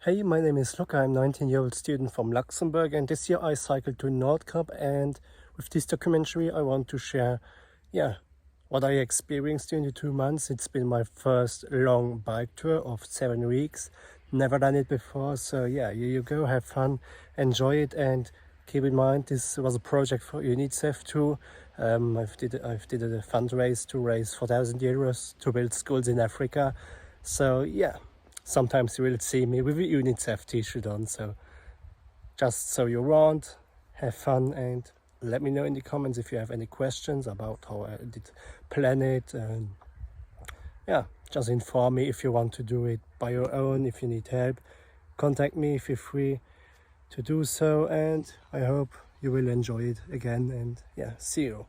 Hey, my name is Luca. I'm 19-year-old student from Luxembourg, and this year I cycled to Nordkap, and with this documentary I want to share what I experienced during the 2 months. It's been my first long bike tour of 7 weeks. Never done it before, so yeah, here you go, have fun, enjoy it, and keep in mind this was a project for UNICEF too. I've did a fundraise to raise 4,000 euros to build schools in Africa. So yeah, sometimes you will see me with a UNICEF t-shirt on, so just so you want, have fun, and let me know in the comments if you have any questions about how I did plan it. And yeah, just inform me if you want to do it by your own. If you need help, contact me, feel free to do so, and I hope you will enjoy it again, and yeah, see you.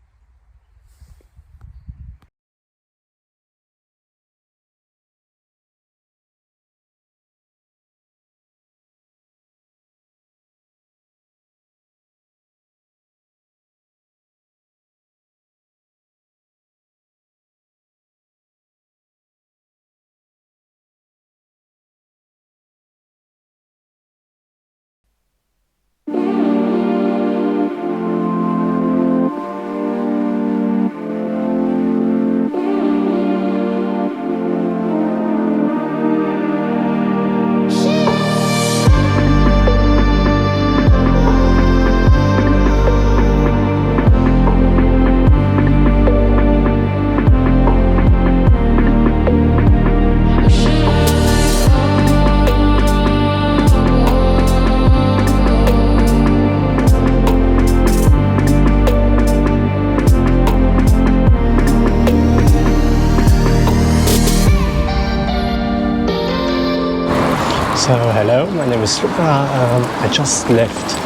So hello, my name is Luca. I just left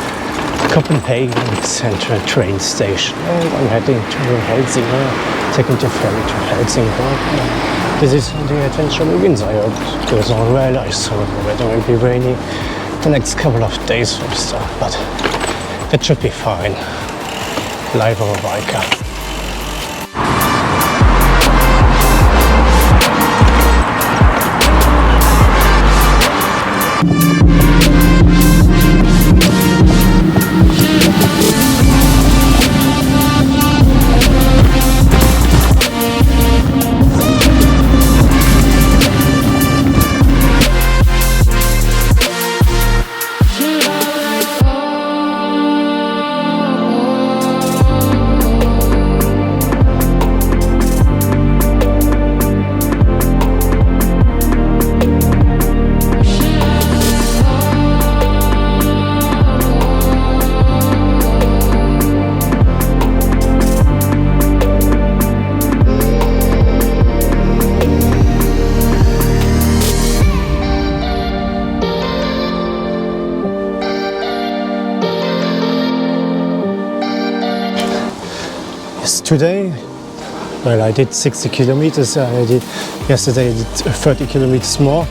Copenhagen Central train station and I'm heading to Helsingborg, taking the ferry to Helsingborg. This is the adventure begins. I hope it goes on well. I saw the weather will be rainy the next couple of days for the start, but that should be fine. Life of a biker. Today, well, I did 60 kilometers. Yesterday I did 30 kilometers more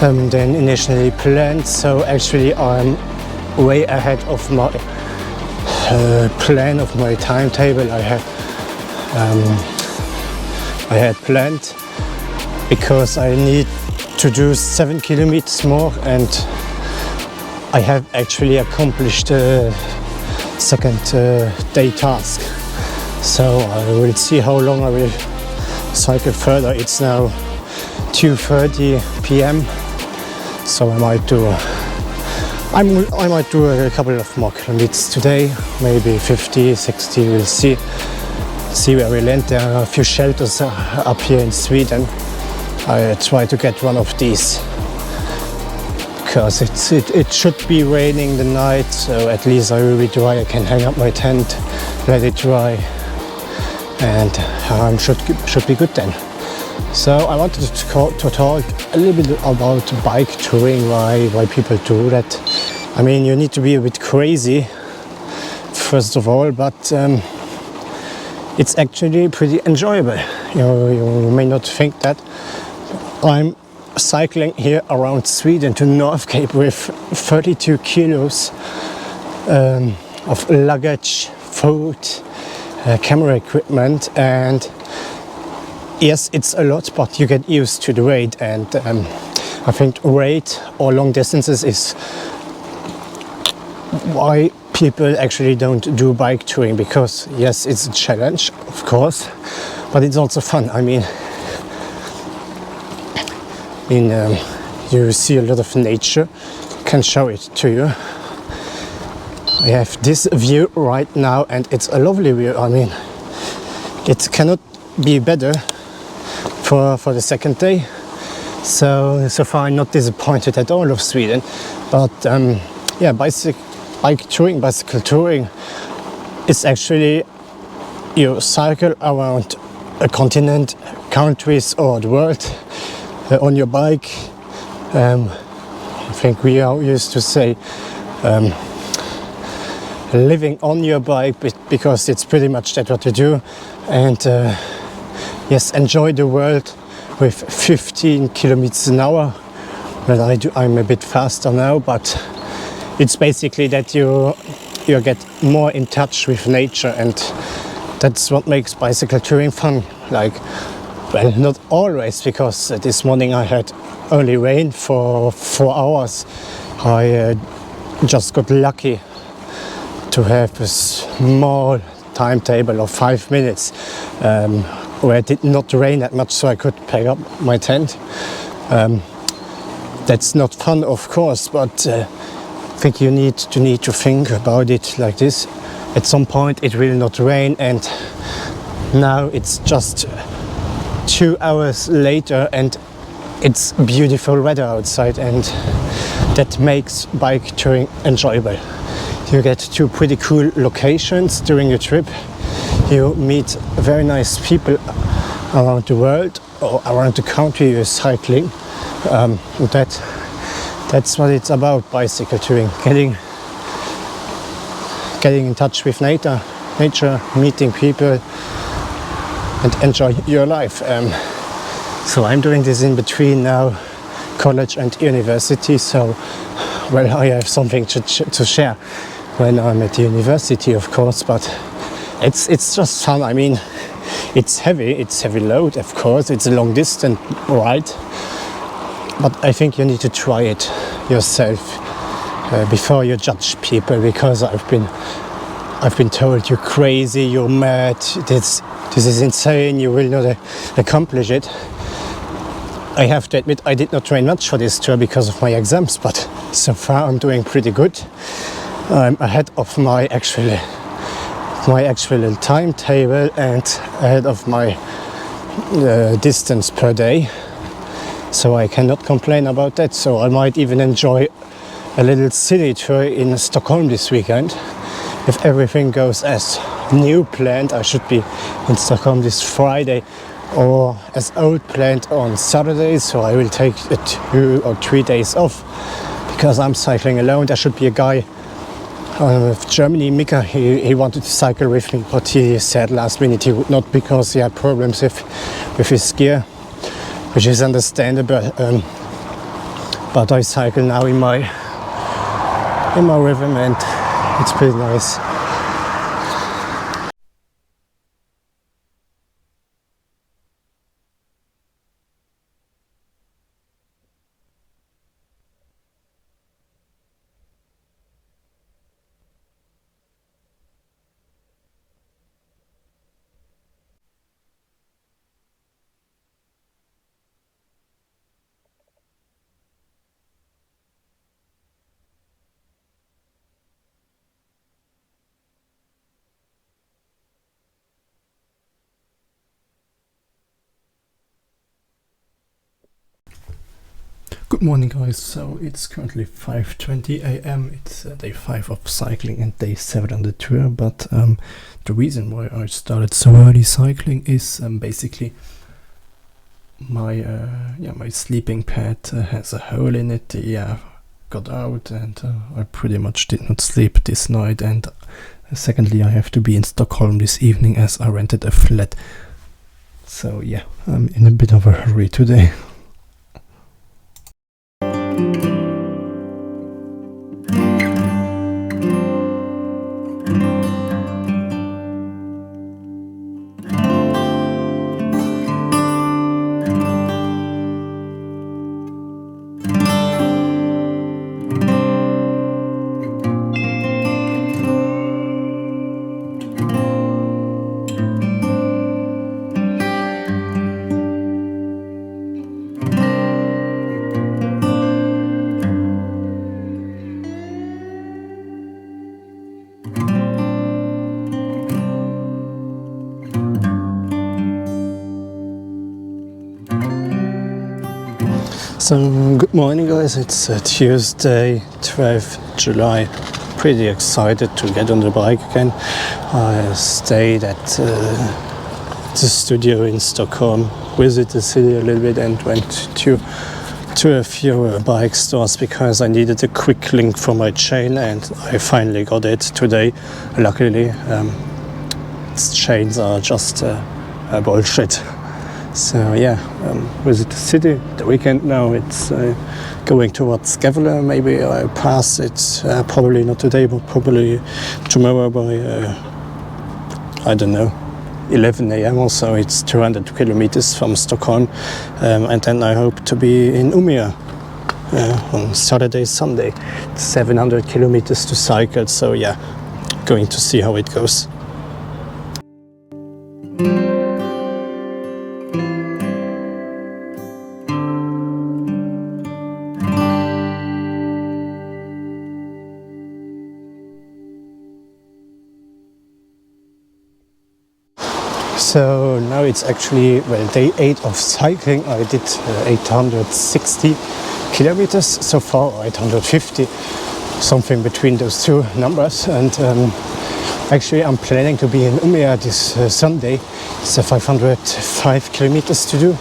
than initially planned. So actually I'm way ahead of my plan, of my timetable I had planned, because I need to do 7 kilometers more, and I have actually accomplished the second day task. So I will see how long I will cycle further. It's now 2:30 p.m. so I might do a couple of more kilometers today, maybe 50, 60. We'll see where we land. There are a few shelters up here in Sweden. I try to get one of these because it should be raining the night, so at least I will be dry. I can hang up my tent, let it dry, and should be good then. So I wanted to talk a little bit about bike touring, why people do that. I mean, you need to be a bit crazy first of all, but it's actually pretty enjoyable. You may not think that. I'm cycling here around Sweden to Nordkap with 32 kilos of luggage, food, camera equipment, and yes, it's a lot, but you get used to the weight. And I think rate or long distances is why people actually don't do bike touring, because yes, it's a challenge, of course, but it's also fun. I mean, you see a lot of nature, can show it to you. I have this view right now and it's a lovely view. I mean, it cannot be better for the second day. So far I'm not disappointed at all of Sweden. But yeah, bicycle touring is actually you cycle around a continent, countries or the world on your bike. I think we are used to say living on your bike, because it's pretty much that what you do. And yes, enjoy the world with 15 kilometers an hour. Well, I'm a bit faster now, but it's basically that you get more in touch with nature, and that's what makes bicycle touring fun. Like, well, not always, because this morning I had only rain for 4 hours. I just got lucky to have a small timetable of 5 minutes where it did not rain that much, so I could pack up my tent. That's not fun, of course, but I think you need to think about it like this. At some point it will not rain, and now it's just 2 hours later and it's beautiful weather outside, and that makes bike touring enjoyable. You get to pretty cool locations during your trip. You meet very nice people around the world or around the country you're cycling. That's what it's about, bicycle touring. Getting in touch with nature, meeting people, and enjoy your life. So I'm doing this in between now, college and university. So, well, I have something to share when I'm at the university, of course, but it's just fun. I mean, it's heavy load, of course. It's a long distance ride, but I think you need to try it yourself before you judge people, because I've been told you're crazy, you're mad, this is insane, you will not accomplish it. I have to admit I did not train much for this tour because of my exams, but so far I'm doing pretty good. I'm ahead of my actual timetable and ahead of my distance per day, so I cannot complain about that. So I might even enjoy a little city tour in Stockholm this weekend. If everything goes as new planned, I should be in Stockholm this Friday, or as old planned on Saturday, so I will take 2 or 3 days off because I'm cycling alone. There should be a guy of Germany, Mika, he wanted to cycle with me, but he said last minute he would not because he had problems with his gear, which is understandable. But I cycle now in my rhythm, and it's pretty nice. Good morning, guys. So it's currently 5:20 a.m. It's day 5 of cycling and day 7 on the tour. But the reason why I started so early cycling is basically my sleeping pad has a hole in it. Got out, and I pretty much did not sleep this night. And secondly, I have to be in Stockholm this evening as I rented a flat. So yeah, I'm in a bit of a hurry today. So good morning guys, it's Tuesday 12th July. Pretty excited to get on the bike again. I stayed at the studio in Stockholm, visited the city a little bit and went to a few bike stores because I needed a quick link for my chain, and I finally got it today. Luckily, chains are just bullshit. So yeah, visit the city. The weekend now, it's going towards Gävle. Maybe I pass it, probably not today, but probably tomorrow by, I don't know, 11 a.m. or so. It's 200 kilometers from Stockholm. And then I hope to be in Umeå on Saturday, Sunday. 700 kilometers to cycle. So yeah, going to see how it goes. So now it's actually, well, day 8 of cycling. I did 860 kilometers so far, 850, something between those two numbers. And actually I'm planning to be in Umeå this Sunday. It's 505 kilometers to do.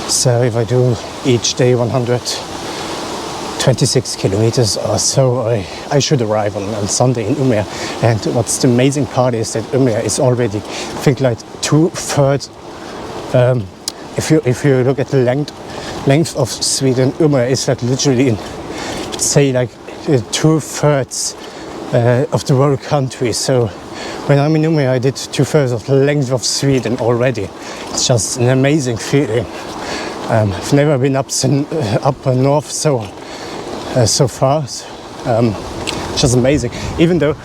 So if I do each day 126 kilometers or so, I should arrive on Sunday in Umeå. And what's the amazing part is that Umeå is already, I think, like 2/3. If you look at the length of Sweden, Umeå is like literally in, say, like 2/3 of the whole country. So when I'm in Umeå, I did 2/3 of the length of Sweden already. It's just an amazing feeling. I've never been up north so far. Just amazing. Even though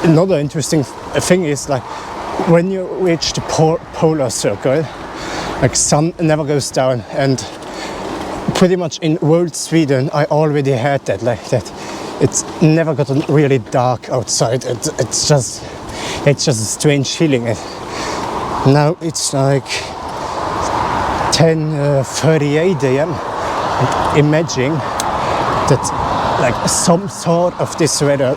another interesting thing is, like, when you reach the polar circle, like, sun never goes down, and pretty much in world Sweden I already had that, like that. It's never gotten really dark outside. It's just a strange feeling. Now it's like 10:38 a.m. Imagine that, like, some sort of this weather,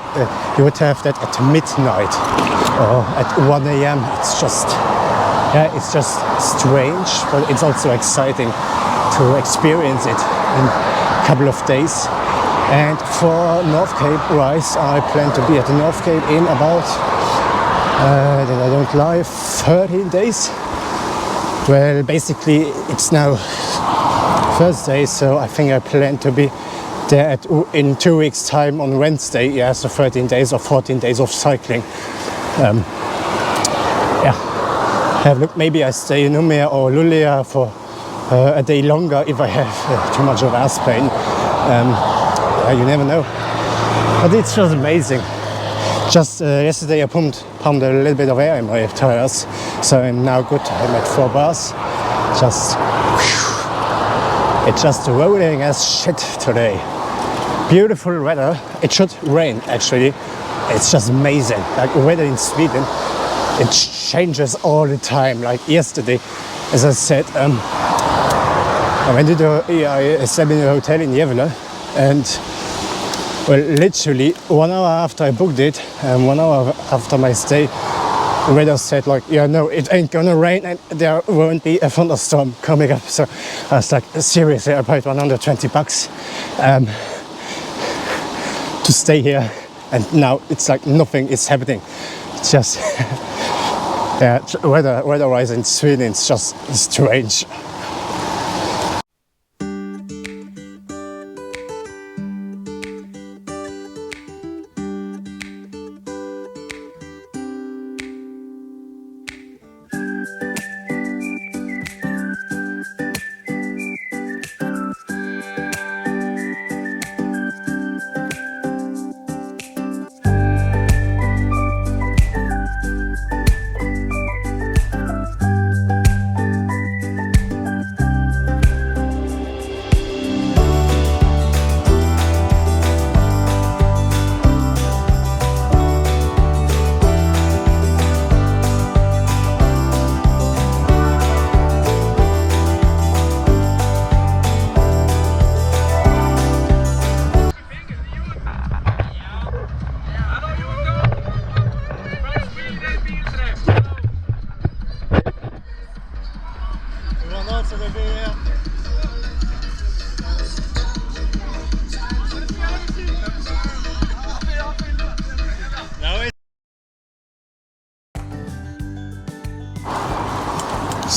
you would have that at midnight or at 1 a.m. It's just strange, but it's also exciting to experience it in a couple of days. And for Nordkap rise, I plan to be at the Nordkap in about, that I don't lie, 13 days. Well, basically it's now Thursday, so I think I plan to be there in 2 weeks' time on Wednesday. Yeah, so 13 days or 14 days of cycling. Yeah, have a look. Maybe I stay in Umeå or Luleå for a day longer if I have too much of ass pain. You never know. But it's just amazing. Just yesterday I pumped a little bit of air in my tires, so I'm now good. I'm at 4 bars. It's just rolling as shit today. Beautiful weather. It should rain, actually. It's just amazing. Like, weather in Sweden, it changes all the time. Like yesterday, as I said, I went to I slept in a hotel in Gävle, and well, literally 1 hour after I booked it, and 1 hour after my stay, the weather said, like, yeah, no, it ain't gonna rain and there won't be a thunderstorm coming up. So I was like, seriously, I paid $120 to stay here, and now it's like nothing is happening. It's just yeah, weather-wise in Sweden, it's just strange.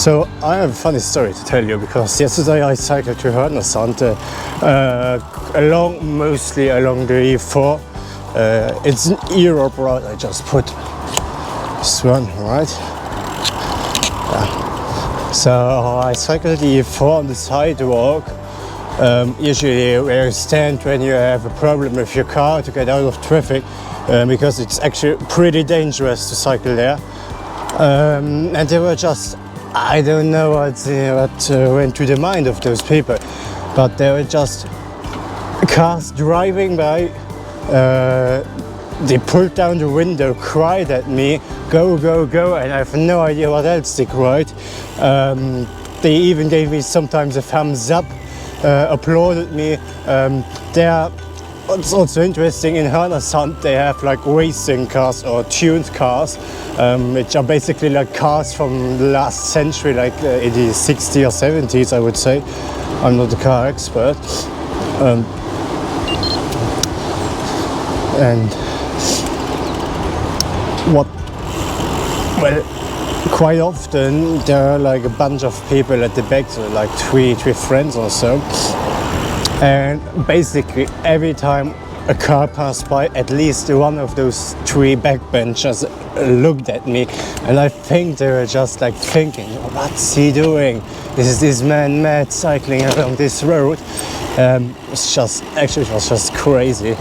So I have a funny story to tell you, because yesterday I cycled to Hörnesand, mostly along the E4. It's an Europe road. I just put this one, right? Yeah. So I cycled the E4 on the sidewalk. Usually where you stand when you have a problem with your car to get out of traffic, because it's actually pretty dangerous to cycle there. And they were just, I don't know what went to the mind of those people, but there were just cars driving by. They pulled down the window, cried at me, go, go, go, and I have no idea what else they cried. They even gave me sometimes a thumbs up, applauded me. What's also interesting, in Hörnesand they have like racing cars or tuned cars, which are basically like cars from the last century, like in the 60s or 70s, I would say. I'm not a car expert. And quite often there are like a bunch of people at the back, so like three friends or so. And basically every time a car passed by, at least one of those three backbenchers looked at me, and I think they were just like thinking, what's he doing? Is this man mad cycling along this road? It was just crazy.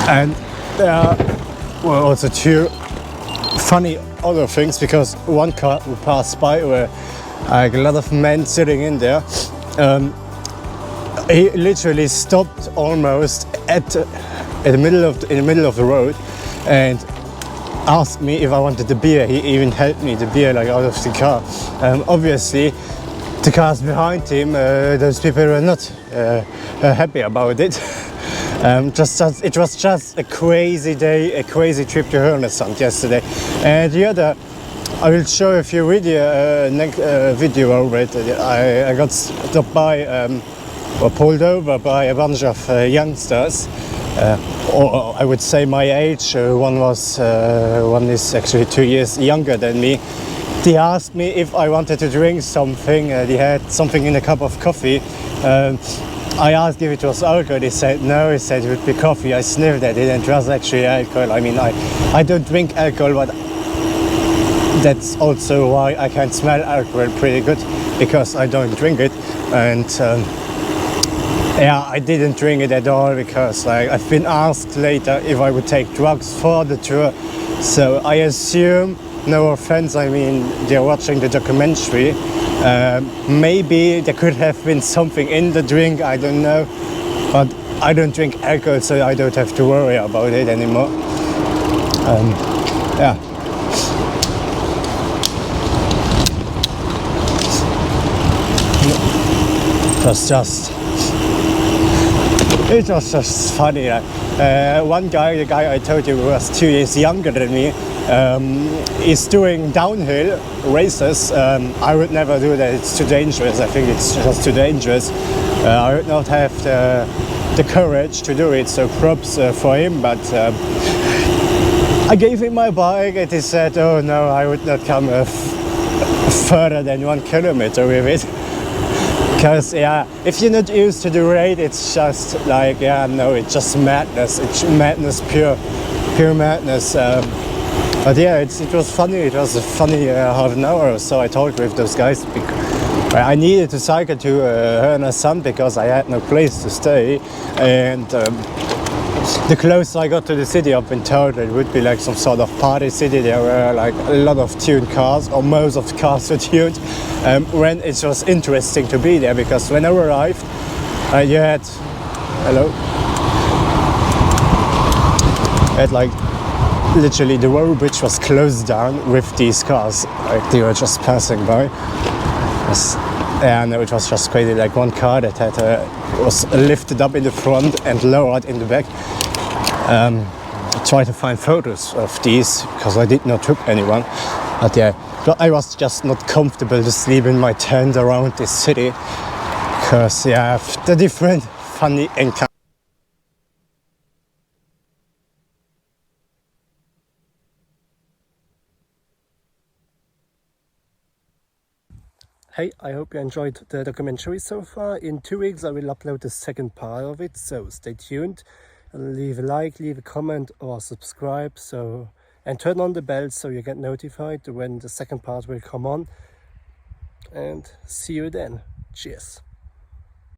And there were also two funny other things, because one car who passed by were like a lot of men sitting in there. He literally stopped almost in the middle of the road and asked me if I wanted the beer. He even helped me the beer like out of the car. Obviously, the cars behind him, those people were not happy about it. It was just a crazy day, a crazy trip to Hörnesand yesterday. And the other, I will show a few video over it. I got stopped by or pulled over by a bunch of youngsters, or I would say my age. One is actually 2 years younger than me. They asked me if I wanted to drink something. They had something in a cup of coffee. I asked if it was alcohol. He said no. He said it would be coffee. I sniffed at it and it was actually alcohol. I mean, I don't drink alcohol, but that's also why I can smell alcohol pretty good, because I don't drink it. And yeah, I didn't drink it at all, because like I've been asked later if I would take drugs for the tour. So I assume, no offense, I mean, they're watching the documentary. Maybe there could have been something in the drink, I don't know. But I don't drink alcohol, so I don't have to worry about it anymore. Yeah. It was just funny. One guy, the guy I told you was 2 years younger than me, is doing downhill races. I would never do that. It's too dangerous. I think it's just too dangerous. I would not have the courage to do it. So props for him. But I gave him my bike, and he said, "Oh no, I would not come further than 1 kilometer with it." Because yeah, if you're not used to the rate, it's just like, yeah, no, it's just madness. It's madness, pure madness. But yeah, it was funny. It was a funny half an hour or so I talked with those guys. I needed to cycle to Hörnesand because I had no place to stay, and the closer I got to the city, I've been told it would be like some sort of party city. There were like a lot of tuned cars, or most of the cars were tuned. When it was interesting to be there, because when I arrived, you had like literally the road bridge was closed down with these cars, like they were just passing by. And it was just crazy. Like one car that was lifted up in the front and lowered in the back. I tried to find photos of these because I did not took anyone. But yeah, I was just not comfortable to sleep in my tent around this city, because yeah, the different funny encounters. Hey, I hope you enjoyed the documentary so far. In 2 weeks I will upload the second part of it, so stay tuned. Leave a like, leave a comment or subscribe, and turn on the bell so you get notified when the second part will come on. And see you then. Cheers.